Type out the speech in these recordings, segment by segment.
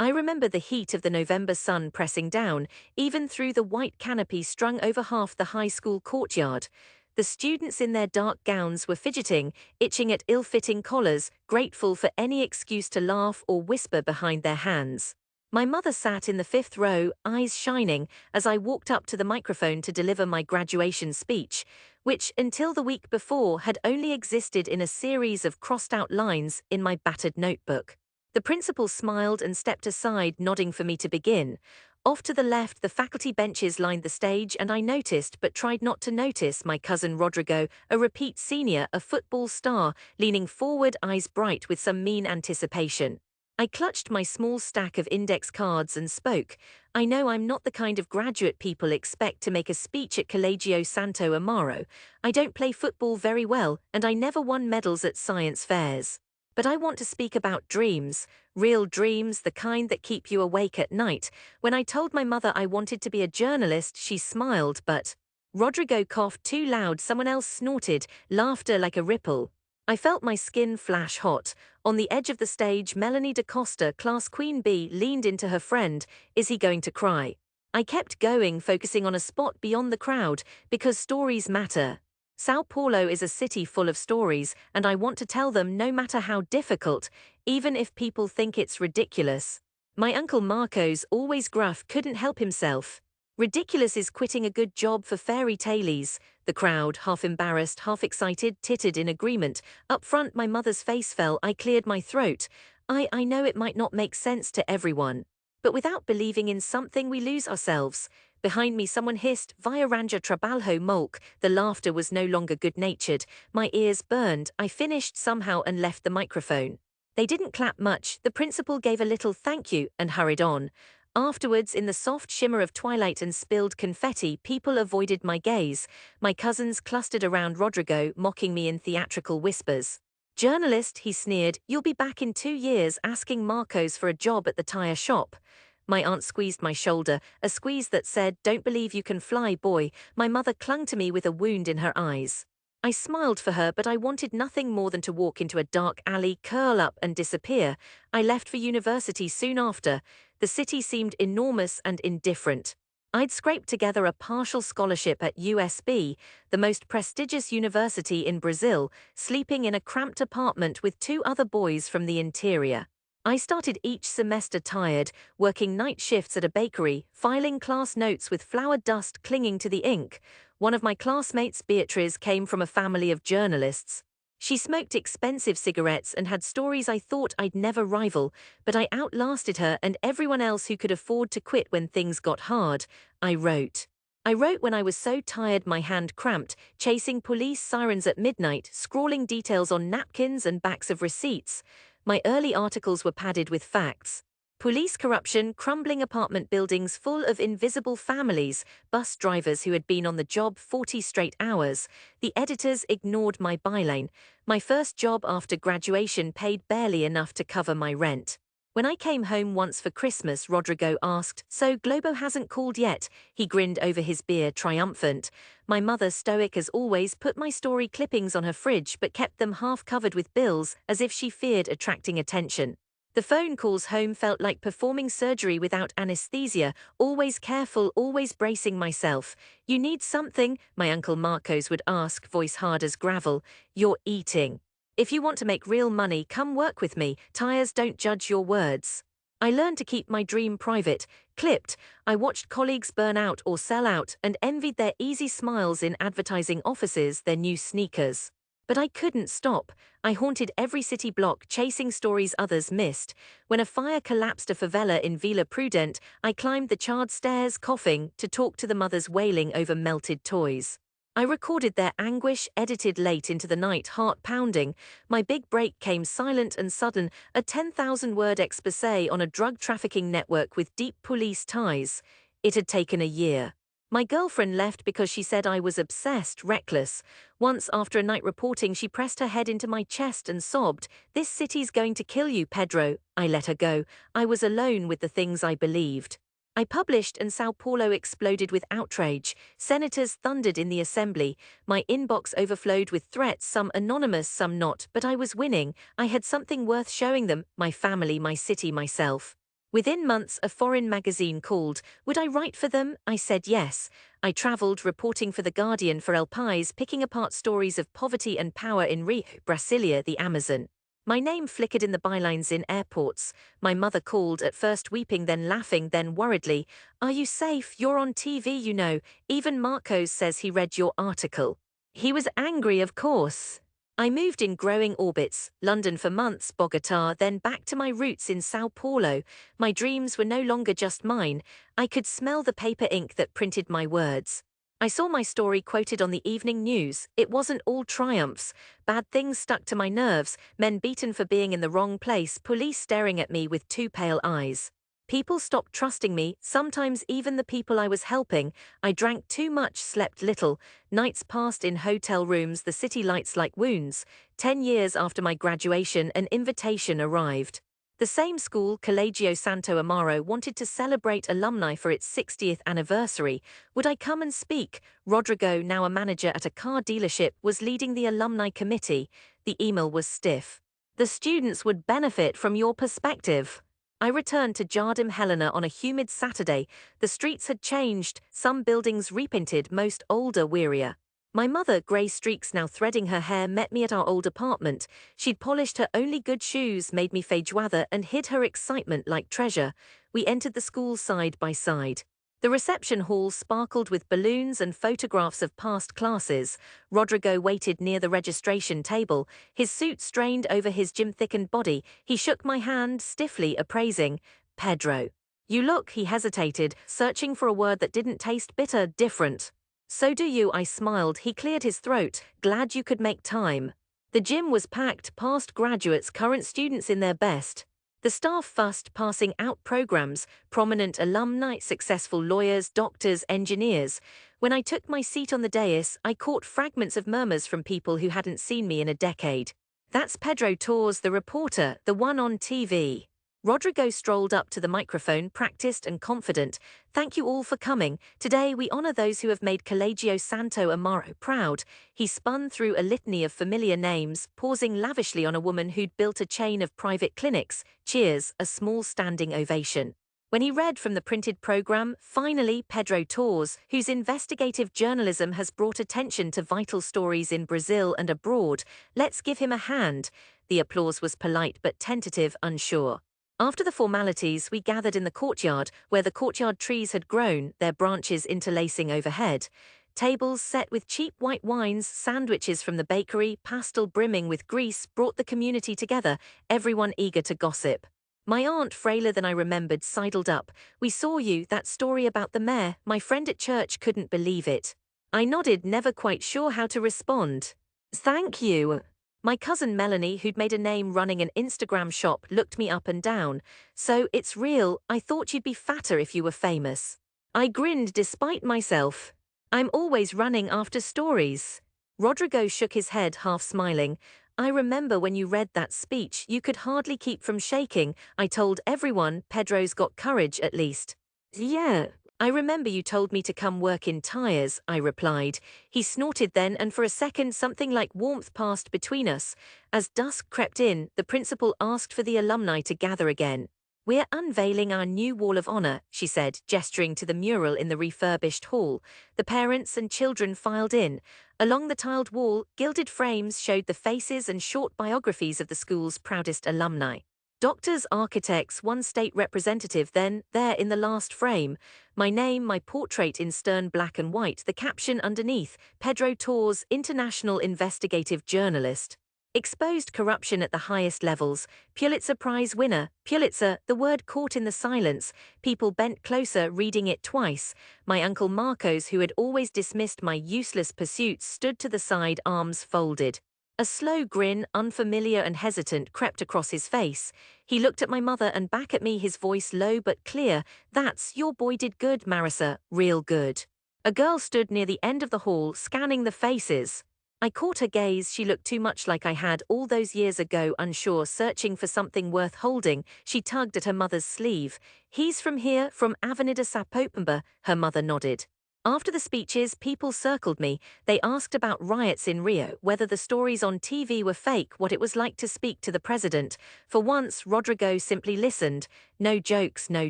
I remember the heat of the November sun pressing down, even through the white canopy strung over half the high school courtyard. The students in their dark gowns were fidgeting, itching at ill-fitting collars, grateful for any excuse to laugh or whisper behind their hands. My mother sat in the fifth row, eyes shining, as I walked up to the microphone to deliver my graduation speech, which, until the week before, had only existed in a series of crossed-out lines in my battered notebook. The principal smiled and stepped aside, nodding for me to begin. Off to the left, the faculty benches lined the stage, and I noticed, but tried not to notice, my cousin Rodrigo, a repeat senior, a football star, leaning forward, eyes bright with some mean anticipation. I clutched my small stack of index cards and spoke. I know I'm not the kind of graduate people expect to make a speech at Collegio Santo Amaro. I don't play football very well, and I never won medals at science fairs. But I want to speak about dreams, real dreams, the kind that keep you awake at night. When I told my mother I wanted to be a journalist, she smiled, but Rodrigo coughed too loud, someone else snorted, laughter like a ripple. I felt my skin flash hot. On the edge of the stage, Melanie DaCosta, class queen bee, leaned into her friend. Is he going to cry? I kept going, focusing on a spot beyond the crowd, because stories matter. São Paulo is a city full of stories, and I want to tell them no matter how difficult, even if people think it's ridiculous. My uncle Marcos, always gruff, couldn't help himself. Ridiculous is quitting a good job for fairy tales. The crowd, half embarrassed, half excited, tittered in agreement. Up front, my mother's face fell. I cleared my throat. I know it might not make sense to everyone. But without believing in something, we lose ourselves. Behind me, someone hissed, Via Ranger Trabalho Molk. The laughter was no longer good-natured. My ears burned. I finished somehow and left the microphone. They didn't clap much. The principal gave a little thank you and hurried on. Afterwards, in the soft shimmer of twilight and spilled confetti, people avoided my gaze. My cousins clustered around Rodrigo, mocking me in theatrical whispers. Journalist, he sneered, you'll be back in 2 years asking Marcos for a job at the tire shop. My aunt squeezed my shoulder, a squeeze that said, don't believe you can fly, boy. My mother clung to me with a wound in her eyes. I smiled for her, but I wanted nothing more than to walk into a dark alley, curl up and disappear. I left for university soon after. The city seemed enormous and indifferent. I'd scraped together a partial scholarship at USB, the most prestigious university in Brazil, sleeping in a cramped apartment with 2 other boys from the interior. I started each semester tired, working night shifts at a bakery, filing class notes with flour dust clinging to the ink. One of my classmates, Beatriz, came from a family of journalists. She smoked expensive cigarettes and had stories I thought I'd never rival, but I outlasted her and everyone else who could afford to quit when things got hard. I wrote when I was so tired my hand cramped, chasing police sirens at midnight, scrawling details on napkins and backs of receipts. My early articles were padded with facts. Police corruption, crumbling apartment buildings full of invisible families, bus drivers who had been on the job 40 straight hours. The editors ignored my byline. My first job after graduation paid barely enough to cover my rent. When I came home once for Christmas, Rodrigo asked, so Globo hasn't called yet? He grinned over his beer, triumphant. My mother, stoic as always, put my story clippings on her fridge but kept them half covered with bills, as if she feared attracting attention. The phone calls home felt like performing surgery without anesthesia, always careful, always bracing myself. You need something? My uncle Marcos would ask, voice hard as gravel. You're eating. If you want to make real money, come work with me. Tires don't judge your words. I learned to keep my dream private. Clipped, I watched colleagues burn out or sell out and envied their easy smiles in advertising offices, their new sneakers. But I couldn't stop. I haunted every city block, chasing stories others missed. When a fire collapsed a favela in Vila Prudente, I climbed the charred stairs, coughing, to talk to the mothers wailing over melted toys. I recorded their anguish, edited late into the night, heart pounding. My big break came silent and sudden, a 10,000-word exposé on a drug trafficking network with deep police ties. It had taken a year. My girlfriend left because she said I was obsessed, reckless. Once, after a night reporting, she pressed her head into my chest and sobbed, "This city's going to kill you, Pedro." I let her go. I was alone with the things I believed. I published and São Paulo exploded with outrage. Senators thundered in the assembly. My inbox overflowed with threats, some anonymous, some not, but I was winning. I had something worth showing them, my family, my city, myself. Within months, a foreign magazine called. Would I write for them? I said yes. I traveled, reporting for The Guardian for El País, picking apart stories of poverty and power in Rio, Brasilia, the Amazon. My name flickered in the bylines in airports. My mother called, at first weeping, then laughing, then worriedly. Are you safe? You're on TV, you know. Even Marcos says he read your article. He was angry, of course. I moved in growing orbits, London for months, Bogotá, then back to my roots in São Paulo. My dreams were no longer just mine. I could smell the paper ink that printed my words. I saw my story quoted on the evening news. It wasn't all triumphs. Bad things stuck to my nerves, men beaten for being in the wrong place, police staring at me with two pale eyes. People stopped trusting me, sometimes even the people I was helping. I drank too much, slept little. Nights passed in hotel rooms, the city lights like wounds. 10 years after my graduation, an invitation arrived. The same school, Colegio Santo Amaro, wanted to celebrate alumni for its 60th anniversary. Would I come and speak? Rodrigo, now a manager at a car dealership, was leading the alumni committee. The email was stiff. The students would benefit from your perspective. I returned to Jardim Helena on a humid Saturday. The streets had changed, some buildings repainted, most older, wearier. My mother, grey streaks now threading her hair, met me at our old apartment. She'd polished her only good shoes, made me feijoada, and hid her excitement like treasure. We entered the school side by side. The reception hall sparkled with balloons and photographs of past classes. Rodrigo waited near the registration table, his suit strained over his gym-thickened body. He shook my hand, stiffly appraising. Pedro. You look, he hesitated, searching for a word that didn't taste bitter, different. So do you, I smiled. He cleared his throat. Glad you could make time. The gym was packed, past graduates, current students in their best. The staff fussed, passing out programs, prominent alumni, successful lawyers, doctors, engineers. When I took my seat on the dais, I caught fragments of murmurs from people who hadn't seen me in a decade. That's Pedro Torres, the reporter, the one on TV. Rodrigo strolled up to the microphone, practiced and confident. Thank you all for coming. Today we honor those who have made Colegio Santo Amaro proud. He spun through a litany of familiar names, pausing lavishly on a woman who'd built a chain of private clinics. Cheers, a small standing ovation. When he read from the printed program, finally, Pedro Torres, whose investigative journalism has brought attention to vital stories in Brazil and abroad. Let's give him a hand. The applause was polite but tentative, unsure. After the formalities, we gathered in the courtyard, where the courtyard trees had grown, their branches interlacing overhead. Tables set with cheap white wines, sandwiches from the bakery, pastel brimming with grease, brought the community together, everyone eager to gossip. My aunt, frailer than I remembered, sidled up. We saw you, that story about the mayor. My friend at church couldn't believe it. I nodded, never quite sure how to respond. Thank you. My cousin Melanie, who'd made a name running an Instagram shop, looked me up and down. So, it's real. I thought you'd be fatter if you were famous. I grinned despite myself. I'm always running after stories. Rodrigo shook his head, half smiling. I remember when you read that speech, you could hardly keep from shaking. I told everyone, Pedro's got courage at least. Yeah. I remember you told me to come work in tires, I replied. He snorted then, and for a second something like warmth passed between us. As dusk crept in, the principal asked for the alumni to gather again. We're unveiling our new wall of honor, she said, gesturing to the mural in the refurbished hall. The parents and children filed in. Along the tiled wall, gilded frames showed the faces and short biographies of the school's proudest alumni. Doctors, architects, one state representative, then, there in the last frame. My name, my portrait in stern black and white, the caption underneath, Pedro Torres, international investigative journalist. Exposed corruption at the highest levels, Pulitzer Prize winner, Pulitzer, the word caught in the silence. People bent closer, reading it twice. My uncle Marcos, who had always dismissed my useless pursuits, stood to the side, arms folded. A slow grin, unfamiliar and hesitant, crept across his face. He looked at my mother and back at me, his voice low but clear. That's, your boy did good, Marissa, real good. A girl stood near the end of the hall, scanning the faces. I caught her gaze. She looked too much like I had all those years ago, unsure, searching for something worth holding. She tugged at her mother's sleeve. He's from here, from Avenida Sapopemba, her mother nodded. After the speeches, people circled me. They asked about riots in Rio, whether the stories on TV were fake, what it was like to speak to the president. For once, Rodrigo simply listened. No jokes, no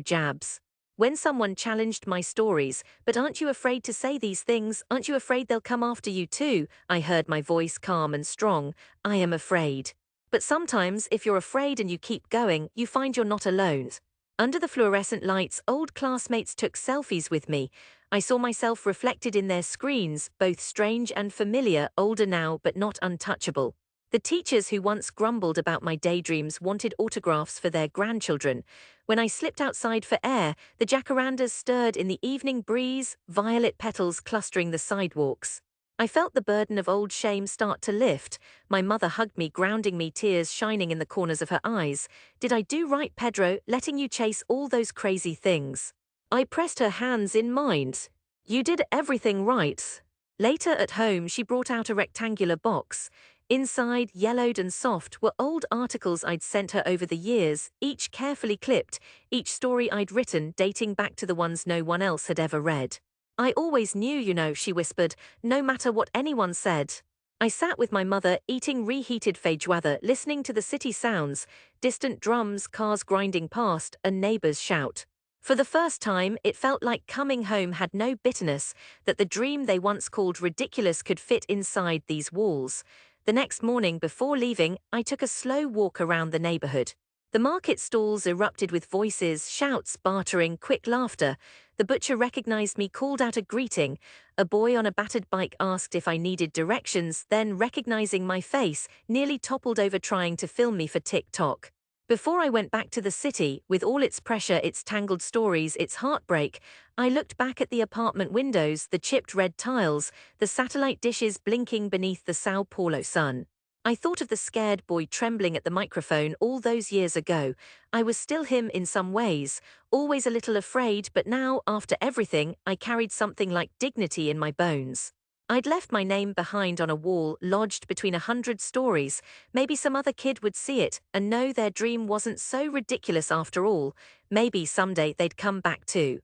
jabs. When someone challenged my stories, "But aren't you afraid to say these things? Aren't you afraid they'll come after you too?" I heard my voice calm and strong. I am afraid. But sometimes, if you're afraid and you keep going, you find you're not alone. Under the fluorescent lights, old classmates took selfies with me. I saw myself reflected in their screens, both strange and familiar, older now but not untouchable. The teachers who once grumbled about my daydreams wanted autographs for their grandchildren. When I slipped outside for air, the jacarandas stirred in the evening breeze, violet petals clustering the sidewalks. I felt the burden of old shame start to lift. My mother hugged me, grounding me, tears shining in the corners of her eyes. "Did I do right, Pedro, letting you chase all those crazy things?" I pressed her hands in mine. "You did everything right." Later at home, she brought out a rectangular box. Inside, yellowed and soft, were old articles I'd sent her over the years, each carefully clipped, each story I'd written dating back to the ones no one else had ever read. "I always knew, she whispered, no matter what anyone said." I sat with my mother, eating reheated feijoada, listening to the city sounds, distant drums, cars grinding past, a neighbor's shout. For the first time, it felt like coming home had no bitterness, that the dream they once called ridiculous could fit inside these walls. The next morning, before leaving, I took a slow walk around the neighborhood. The market stalls erupted with voices, shouts, bartering, quick laughter. The butcher recognized me, called out a greeting. A boy on a battered bike asked if I needed directions, then, recognizing my face, nearly toppled over trying to film me for TikTok. Before I went back to the city, with all its pressure, its tangled stories, its heartbreak, I looked back at the apartment windows, the chipped red tiles, the satellite dishes blinking beneath the São Paulo sun. I thought of the scared boy trembling at the microphone all those years ago. I was still him in some ways, always a little afraid, but now, after everything, I carried something like dignity in my bones. I'd left my name behind on a wall lodged between 100 stories. Maybe some other kid would see it and know their dream wasn't so ridiculous after all. Maybe someday they'd come back too.